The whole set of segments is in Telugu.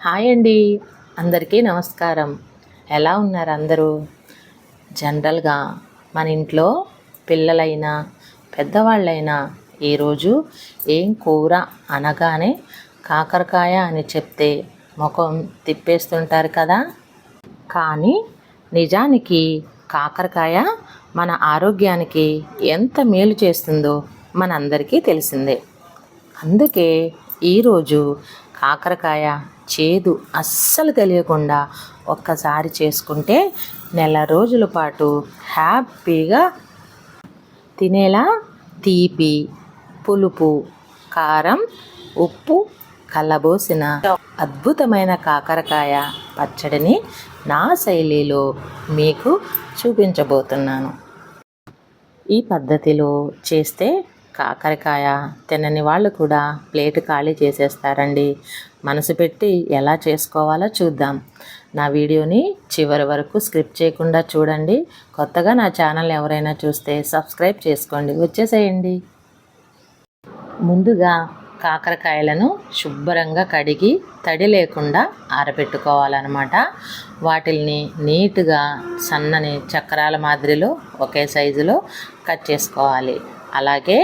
హాయ్ అండి, అందరికీ నమస్కారం. ఎలా ఉన్నారు అందరూ? జనరల్గా మన ఇంట్లో పిల్లలైనా పెద్దవాళ్ళైనా ఈరోజు ఏం కూర అనగానే కాకరకాయ అని చెప్తే ముఖం తిప్పేస్తుంటారు కదా. కానీ నిజానికి కాకరకాయ మన ఆరోగ్యానికి ఎంత మేలు చేస్తుందో మనందరికీ తెలిసిందే. అందుకే ఈరోజు కాకరకాయ చేదు అస్సలు తెలియకుండా ఒక్కసారి చేసుకుంటే నెల రోజుల పాటు హ్యాపీగా తినేలా తీపి, పులుపు, కారం, ఉప్పు కలబోసిన అద్భుతమైన కాకరకాయ పచ్చడిని నా శైలిలో మీకు చూపించబోతున్నాను. ఈ పద్ధతిలో చేస్తే కాకరకాయ తినని వాళ్ళు కూడా ప్లేట్ ఖాళీ చేసేస్తారండి. మనసు పెట్టి ఎలా చేసుకోవాలో చూద్దాం. నా వీడియోని చివరి వరకు స్కిప్ చేయకుండా చూడండి. కొత్తగా నా ఛానల్ ఎవరైనా చూస్తే సబ్స్క్రైబ్ చేసుకోండి. వచ్చేసేయండి. ముందుగా కాకరకాయలను శుభ్రంగా కడిగి తడి లేకుండా ఆరబెట్టుకోవాలన్నమాట. వాటిల్ని నీట్గా సన్నని చక్రాల మాదిరిలో ఒకే సైజులో కట్ చేసుకోవాలి. అలాగే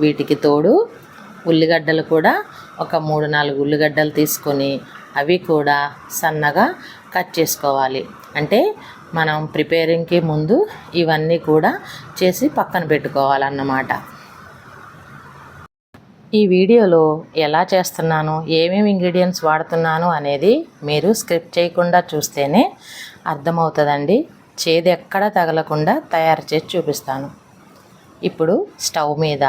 వీటికి తోడు ఉల్లిగడ్డలు కూడా ఒక 3-4 ఉల్లిగడ్డలు తీసుకొని అవి కూడా సన్నగా కట్ చేసుకోవాలి. అంటే మనం ప్రిపేరింగ్కి ముందు ఇవన్నీ కూడా చేసి పక్కన పెట్టుకోవాలన్నమాట. ఈ వీడియోలో ఎలా చేస్తున్నాను, ఏమేమి ఇంగ్రీడియంట్స్ వాడుతున్నాను అనేది మీరు స్క్రిప్ట్ చేయకుండా చూస్తేనే అర్థమవుతుందండి. చేదు ఎక్కడా తగలకుండా తయారు చేసి చూపిస్తాను. ఇప్పుడు స్టవ్ మీద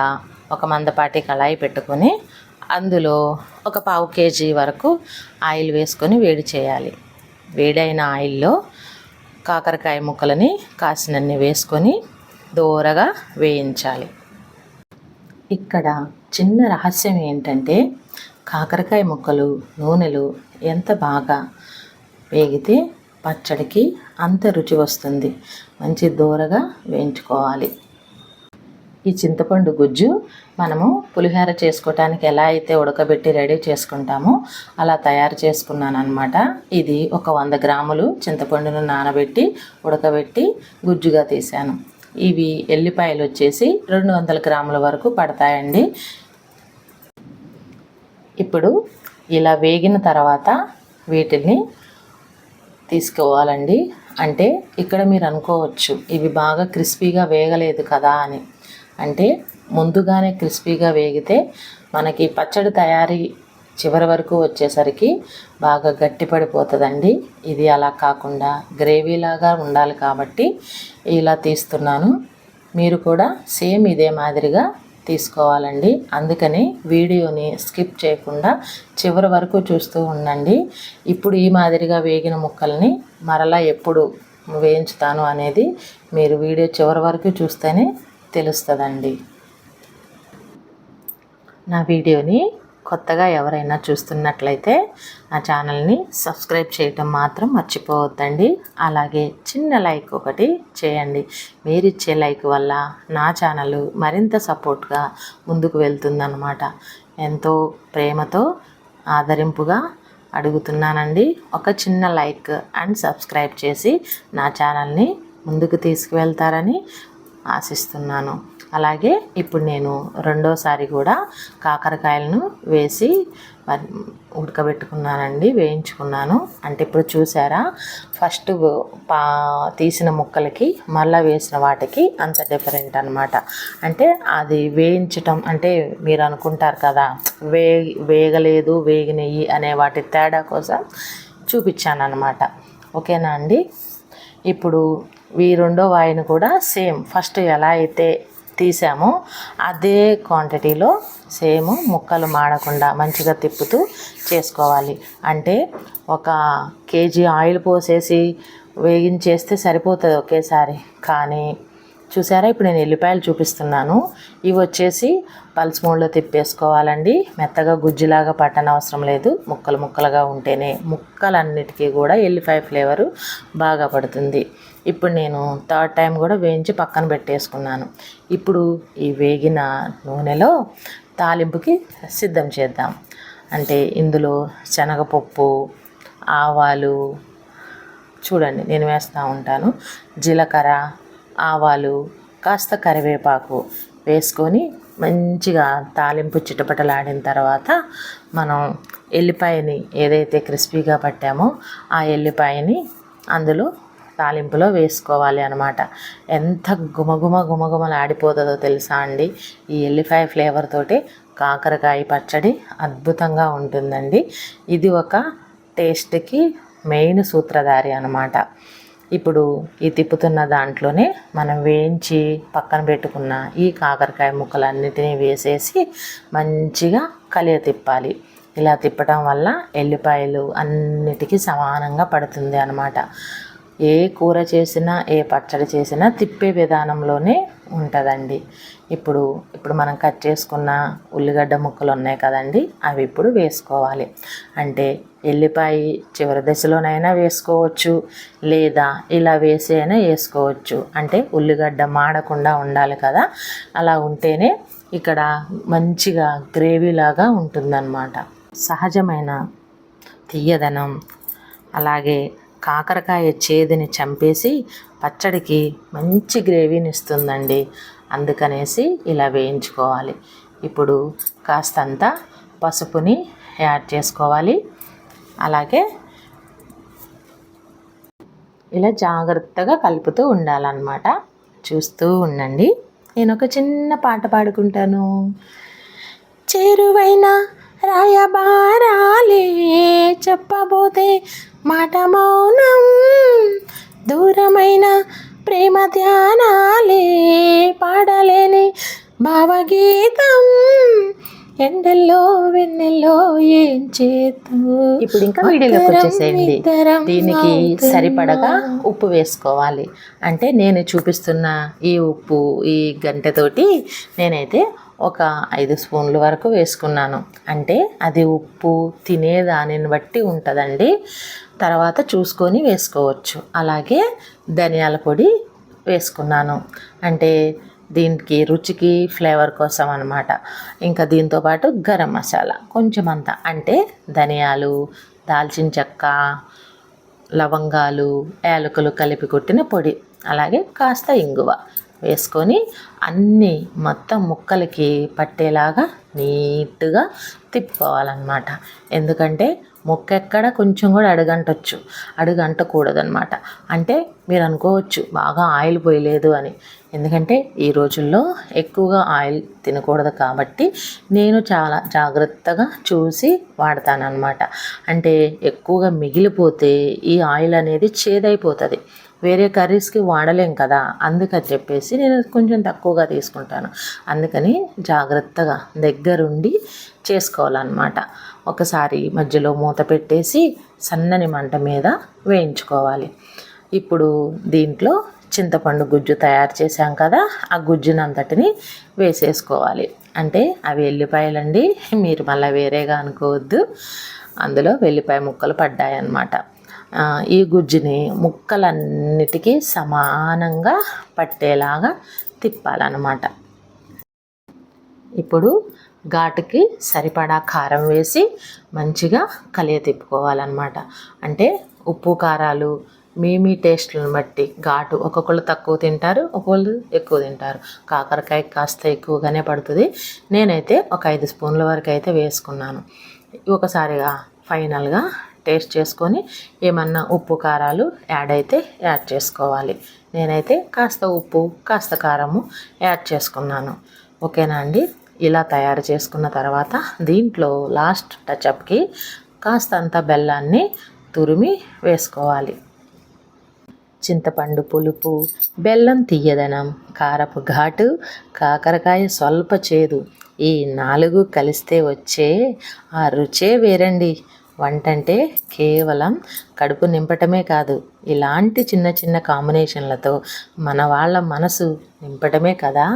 ఒక మందపాటి కళాయి పెట్టుకొని అందులో ఒక 1/4 kg వరకు ఆయిల్ వేసుకొని వేడి చేయాలి. వేడైన ఆయిల్లో కాకరకాయ ముక్కలని కాసినన్ని వేసుకొని దోరగా వేయించాలి. ఇక్కడ చిన్న రహస్యం ఏంటంటే కాకరకాయ ముక్కలు నూనెలు ఎంత బాగా వేగితే పచ్చడికి అంత రుచి వస్తుంది. మంచి దోరగా వేయించుకోవాలి. ఈ చింతపండు గుజ్జు మనము పులిహోర చేసుకోవటానికి ఎలా అయితే ఉడకబెట్టి రెడీ చేసుకుంటామో అలా తయారు చేసుకున్నాను అనమాట. ఇది ఒక 100 గ్రాములు చింతపండును నానబెట్టి ఉడకబెట్టి గుజ్జుగా తీసాను. ఇవి ఎల్లిపాయలు వచ్చేసి 200 గ్రాముల వరకు పడతాయండి. ఇప్పుడు ఇలా వేగిన తర్వాత వీటిని తీసుకోవాలండి. అంటే ఇక్కడ మీరు అనుకోవచ్చు ఇవి బాగా క్రిస్పీగా వేగలేదు కదా అని. అంటే ముందుగానే క్రిస్పీగా వేగితే మనకి పచ్చడి తయారీ చివరి వరకు వచ్చేసరికి బాగా గట్టిపడిపోతుందండి. ఇది అలా కాకుండా గ్రేవీలాగా ఉండాలి కాబట్టి ఇలా తీస్తున్నాను. మీరు కూడా సేమ్ ఇదే మాదిరిగా తీసుకోవాలండి. అందుకని వీడియోని స్కిప్ చేయకుండా చివరి వరకు చూస్తూ ఉండండి. ఇప్పుడు ఈ మాదిరిగా వేగిన ముక్కల్ని మరలా ఎప్పుడు వేయించుతాను అనేది మీరు వీడియో చివరి వరకు చూస్తేనే తెలుస్తుందండి. నా వీడియోని కొత్తగా ఎవరైనా చూస్తున్నట్లయితే నా ఛానల్ని సబ్స్క్రైబ్ చేయటం మాత్రం మర్చిపోవద్దండి. అలాగే చిన్న లైక్ ఒకటి చేయండి. మీరిచ్చే లైక్ వల్ల నా ఛానల్ మరింత సపోర్ట్గా ముందుకు వెళ్తుందన్నమాట. ఎంతో ప్రేమతో ఆదరింపుగా అడుగుతున్నానండి. ఒక చిన్న లైక్ అండ్ సబ్స్క్రైబ్ చేసి నా ఛానల్ని ముందుకు తీసుకువెళ్తారని ఆశిస్తున్నాను. అలాగే ఇప్పుడు నేను రెండోసారి కూడా కాకరకాయలను వేసి ఉడకబెట్టుకున్నానండి, వేయించుకున్నాను. అంటే ఇప్పుడు చూసారా, ఫస్ట్ తీసిన ముక్కలకి మళ్ళీ వేసిన వాటికి అంత డిఫరెంట్ అనమాట. అంటే అది వేయించటం అంటే మీరు అనుకుంటారు కదా వేగలేదు వేగినవి అనే వాటి తేడా కోసం చూపించాను అనమాట. ఓకేనా అండి. ఇప్పుడు ఈ రెండో వాయిని కూడా సేమ్ ఫస్ట్ ఎలా అయితే తీసామో అదే క్వాంటిటీలో సేమ్ ముక్కలు మాడకుండా మంచిగా తిప్పుతూ చేసుకోవాలి. అంటే 1 kg ఆయిల్ పోసేసి వేగించేస్తే సరిపోతుంది ఒకేసారి. కానీ చూసారా, ఇప్పుడు నేను ఎల్లిపాయలు చూపిస్తున్నాను. ఇవి వచ్చేసి పల్స్ మోడ్లో తిప్పేసుకోవాలండి. మెత్తగా గుజ్జులాగా పట్టనవసరం లేదు. ముక్కలు ముక్కలుగా ఉంటేనే ముక్కలన్నిటికీ కూడా ఎల్లిపాయ ఫ్లేవరు బాగా పడుతుంది. ఇప్పుడు నేను 3rd టైం కూడా వేయించి పక్కన పెట్టేసుకున్నాను. ఇప్పుడు ఈ వేగిన నూనెలో తాలింపుకి సిద్ధం చేద్దాం. అంటే ఇందులో శనగపప్పు, ఆవాలు చూడండి నేను వేస్తూ ఉంటాను, జీలకర్ర, ఆవాలు, కాస్త కరివేపాకు వేసుకొని మంచిగా తాలింపు చిటపటలాడిన తర్వాత మనం ఎల్లిపాయని ఏదైతే క్రిస్పీగా పట్టామో ఆ ఎల్లిపాయని అందులో తాలింపులో వేసుకోవాలి అన్నమాట. ఎంత గుమగుమలాడిపోతుందో తెలుసా అండి. ఈ ఎల్లిపాయ ఫ్లేవర్ తోటి కాకరకాయ పచ్చడి అద్భుతంగా ఉంటుందండి. ఇది ఒక టేస్ట్కి మెయిన్ సూత్రధారి అన్నమాట. ఇప్పుడు ఈ తిప్పుతున్న దాంట్లోనే మనం వేయించి పక్కన పెట్టుకున్న ఈ కాకరకాయ ముక్కలన్నిటినీ వేసేసి మంచిగా తిప్పాలి. ఇలా తిప్పటం వల్ల ఎల్లిపాయలు అన్నిటికీ సమానంగా పడుతుంది అన్నమాట. ఏ కూర చేసినా ఏ పచ్చడి చేసినా తిప్పే విధానంలోనే ఉంటుందండి. ఇప్పుడు మనం కట్ చేసుకున్న ఉల్లిగడ్డ ముక్కలు ఉన్నాయి కదండి, అవి ఇప్పుడు వేసుకోవాలి. అంటే ఎల్లిపాయ చివరి దశలోనైనా వేసుకోవచ్చు, లేదా ఇలా వేసి అయినా వేసుకోవచ్చు. అంటే ఉల్లిగడ్డ మాడకుండా ఉండాలి కదా, అలా ఉంటేనే ఇక్కడ మంచిగా గ్రేవీలాగా ఉంటుందన్నమాట. సహజమైన తీయదనం అలాగే కాకరకాయ చేదుని చంపేసి పచ్చడికి మంచి గ్రేవీని ఇస్తుందండి. అందుకనేసి ఇలా వేయించుకోవాలి. ఇప్పుడు కాస్తంత పసుపుని యాడ్ చేసుకోవాలి. అలాగే ఇలా జాగ్రత్తగా కలుపుతూ ఉండాలన్నమాట. చూస్తూ ఉండండి. నేను ఒక చిన్న పాట పాడుకుంటాను. చేరువైన రాయబారాలే చెప్పబోతే మాట మౌనం, దూరమైన ప్రేమ ధ్యానాలే పాడలేని భావగీతం, ఎండల్లో వెన్నెల్లో ఏం చేతూ. ఇప్పుడు ఇంకా వీడియోలోకి వచ్చేసేయండి. దీనికి సరిపడగా ఉప్పు వేసుకోవాలి. అంటే నేను చూపిస్తున్న ఈ ఉప్పు ఈ గంటెతోటి నేనైతే ఒక 5 స్పూన్ల వరకు వేసుకున్నాను. అంటే అది ఉప్పు తినేదానిని బట్టి ఉంటుందండి, తర్వాత చూసుకొని వేసుకోవచ్చు. అలాగే ధనియాల పొడి వేసుకున్నాను, అంటే దీనికి రుచికి ఫ్లేవర్ కోసం అన్నమాట. ఇంకా దీంతోపాటు గరం మసాలా కొంచెం అంత, అంటే ధనియాలు, దాల్చిన చెక్క, లవంగాలు, యాలకులు కలిపి కొట్టిన పొడి, అలాగే కాస్త ఇంగువ వేసుకొని అన్నీ మొత్తం ముక్కలకి పట్టేలాగా నీట్గా తిప్పుకోవాలన్నమాట. ఎందుకంటే ముక్క ఎక్కడ కొంచెం కూడా అడుగంటకూడదన్నమాట. అంటే మీరు అనుకోవచ్చు బాగా ఆయిల్ పోయలేదు అని. ఎందుకంటే ఈ రోజుల్లో ఎక్కువగా ఆయిల్ తినకూడదు కాబట్టి నేను చాలా జాగ్రత్తగా చూసి వాడతానన్నమాట. అంటే ఎక్కువగా మిగిలిపోతే ఈ ఆయిల్ అనేది చేదైపోతుంది, వేరే కర్రీస్కి వాడలేం కదా, అందుకని చెప్పేసి నేను కొంచెం తక్కువగా తీసుకుంటాను. అందుకని జాగ్రత్తగా దగ్గరుండి చేసుకోవాలన్నమాట. ఒకసారి మధ్యలో మూత పెట్టేసి సన్నని మంట మీద వేయించుకోవాలి. ఇప్పుడు దీంట్లో చింతపండు గుజ్జు తయారు చేశాం కదా, ఆ గుజ్జునంతటిని వేసేసుకోవాలి. అంటే అవి వెల్లిపాయలండి, మీరు మళ్ళీ వేరేగా అనుకోవద్దు. అందులో వెల్లిపాయ ముక్కలు పడ్డాయన్నమాట. ఈ గుజ్జుని ముక్కలన్నిటికీ సమానంగా పట్టేలాగా తిప్పాలన్నమాట. ఇప్పుడు ఘాటుకి సరిపడా కారం వేసి మంచిగా తిప్పుకోవాలన్నమాట. అంటే ఉప్పు కారాలు మీ టేస్ట్లను బట్టి ఘాటు ఒక్కొక్కళ్ళు తక్కువ తింటారు, ఒక్కొక్కళ్ళు ఎక్కువ తింటారు. కాకరకాయ కాస్త ఎక్కువగానే పడుతుంది. నేనైతే ఒక 5 స్పూన్ల వరకు అయితే వేసుకున్నాను. ఒకసారిగా ఫైనల్గా టేస్ట్ చేసుకొని ఏమన్నా ఉప్పు కారాలు యాడ్ చేసుకోవాలి. నేనైతే కాస్త ఉప్పు కాస్త కారము యాడ్ చేసుకున్నాను. ఓకేనా అండి. ఇలా తయారు చేసుకున్న తర్వాత దీంట్లో లాస్ట్ టచ్అప్కి కాస్తంత బెల్లాన్ని తురిమి వేసుకోవాలి. చింతపండు పులుపు, బెల్లం తీయదనం, కారపు ఘాటు, కాకరకాయ స్వల్ప చేదు, ఈ 4 కలిస్తే వచ్చే ఆ రుచే వేరండి. వంటంటే కేవలం కడుపు నింపటమే కాదు, ఇలాంటి చిన్న చిన్న కాంబినేషన్లతో మన వాళ్ళ మనసు నింపటమే కదా.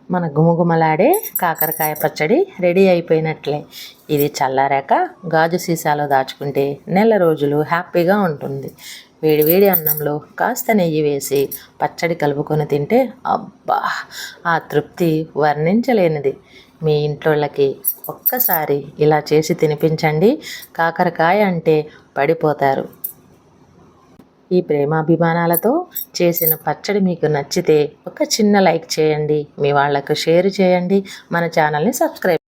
మన గుమగుమలాడే కాకరకాయ పచ్చడి రెడీ అయిపోయినట్లే. ఇది చల్లారాక గాజు సీసాలో దాచుకుంటే నెల రోజులు హ్యాపీగా ఉంటుంది. వేడివేడి అన్నంలో కాస్త నెయ్యి వేసి పచ్చడి కలుపుకొని తింటే అబ్బా, ఆ తృప్తి వర్ణించలేనిది. మీ ఇంట్లోళ్ళకి ఒక్కసారి ఇలా చేసి తినిపించండి. కాకరకాయ అంటే పడిపోతారు. ఈ ప్రేమాభిమానాలతో చేసిన పచ్చడి మీకు నచ్చితే ఒక చిన్న లైక్ చేయండి, మీ వాళ్ళకు షేర్ చేయండి, మన ఛానల్ని సబ్స్క్రైబ్